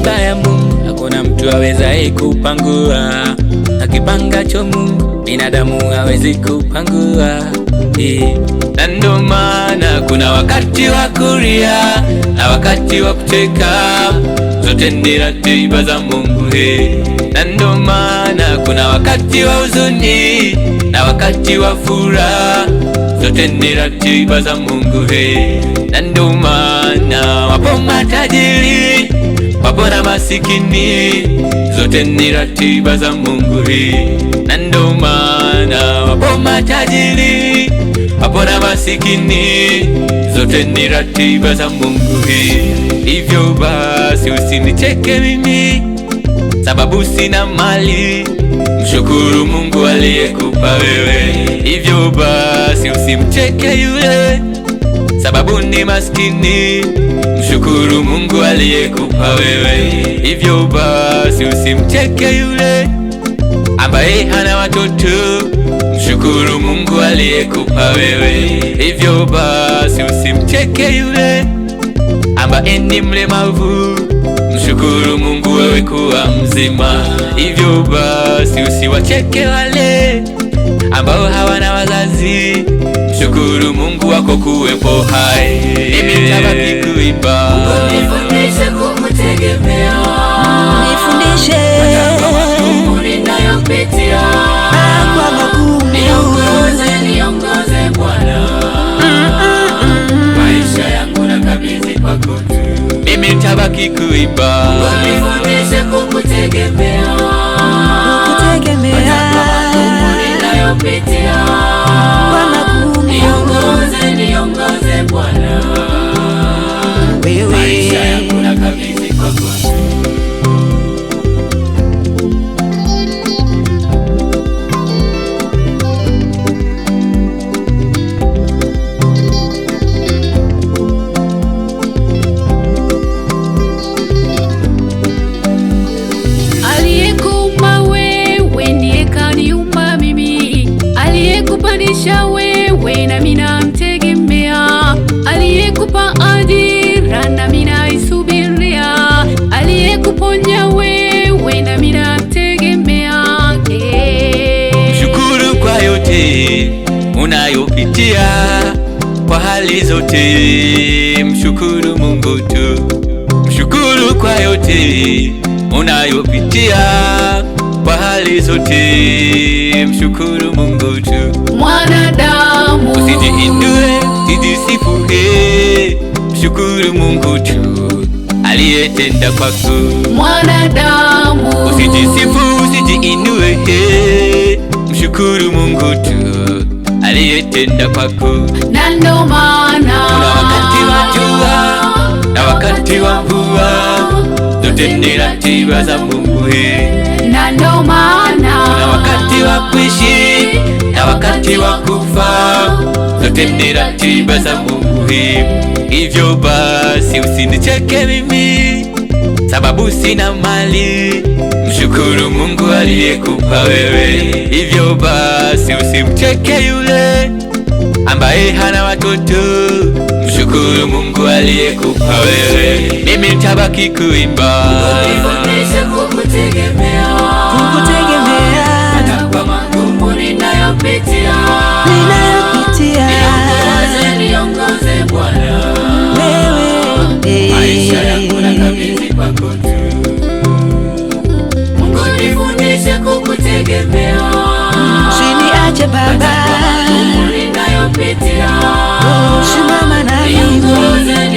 mipango ya Mungu hakuna mtu awezaye kupangua. Akipangacho Mungu binadamu hawezi kupangua. Na ndo maana kuna wakati wa kulia na wakati wa kucheka, zote ni ratiba za Mungu. Na ndo maana kuna wakati wa huzuni na wakati wa furaha, zote ni ratiba za Mungu. Na ndo maana wapo matajiri, wapo na masikini, zote ni ratiba za Mungu. Na ndo maana wapo matajiri, wapo na masikini, zote ni ratiba za Mungu. Hivyo basi usinicheke mimi sababu sina mali, mshukuru Mungu aliyekupa wewe. Hivyo basi usimcheke yule sababu ni maskini, mshukuru Mungu aliyekupa wewe. Hivyo basi usimcheke yule ambaye hana watoto, mshukuru Mungu aliyekupa wewe. Hivyo basi usimcheke yule ambaye ni mlemavu, mshukuru Mungu wewe kuwa mzima. Hivyo basi usiwacheke wale ambao hawana wazazi, mshukuru Mungu wako kuwepo hai. Mimi nitabaki kuimba. Nifundishe kukutegemea, nifundishe hata magumu ninayopitia, kwa magumu, niongoze Bwana, maisha yangu nakabidhi kwako tu. Mimi nitabaki kuimba. Nifundishe kukutegemea, kukutegemea hata magumu ninayopitia, kwa magumu, niongoze Bwana, maisha yangu nakabidhi kwako tu. Aliyekuumba wewe ndiye kaniumba mimi, aliyekupandisha wewe na mimi namtegemea, aliyekupa ajira na mimi naisubiria, aliyekuponya wewe na mimi namtegemea. Mshukuru kwa yote unayopitia, kwa hali zote mshukuru Mungu tu. Mshukuru kwa yote unayopitia, kwa hali zote mshukuru Mungu tu. Mwanadamu Usijiinue, usijisifu, mshukuru Mungu tu aliyetenda kwako. mwanadamu Usijisifu, usijiinue, mshukuru Mungu tu aliyetenda kwako. na ndo maana Kuna wakati wa jua na wakati wa mvua, zote ni ratiba za Mungu. na ndo maana Kuna wakati wa kuishi na wakati wa kufa, zote ni ratiba za Mungu. Hivyo basi usinicheke mimi sababu sina mali, mshukuru Mungu aliyekupa wewe. Hivyo basi usimcheke yule ambaye hana watoto, mshukuru Mungu aliyekupa wewe. Mimi nitabaki kuimba. Nifundishe kukutegemea, kukutegemea hata kwa magumu ninayopitia, ninayopitia niongoze Bwana, wewe, maisha yangu nakabidhi kwako tu. Mungu nifundishe kukutegemea, usiniache Baba, magumu ninayopitia, simama na mimi, niongoze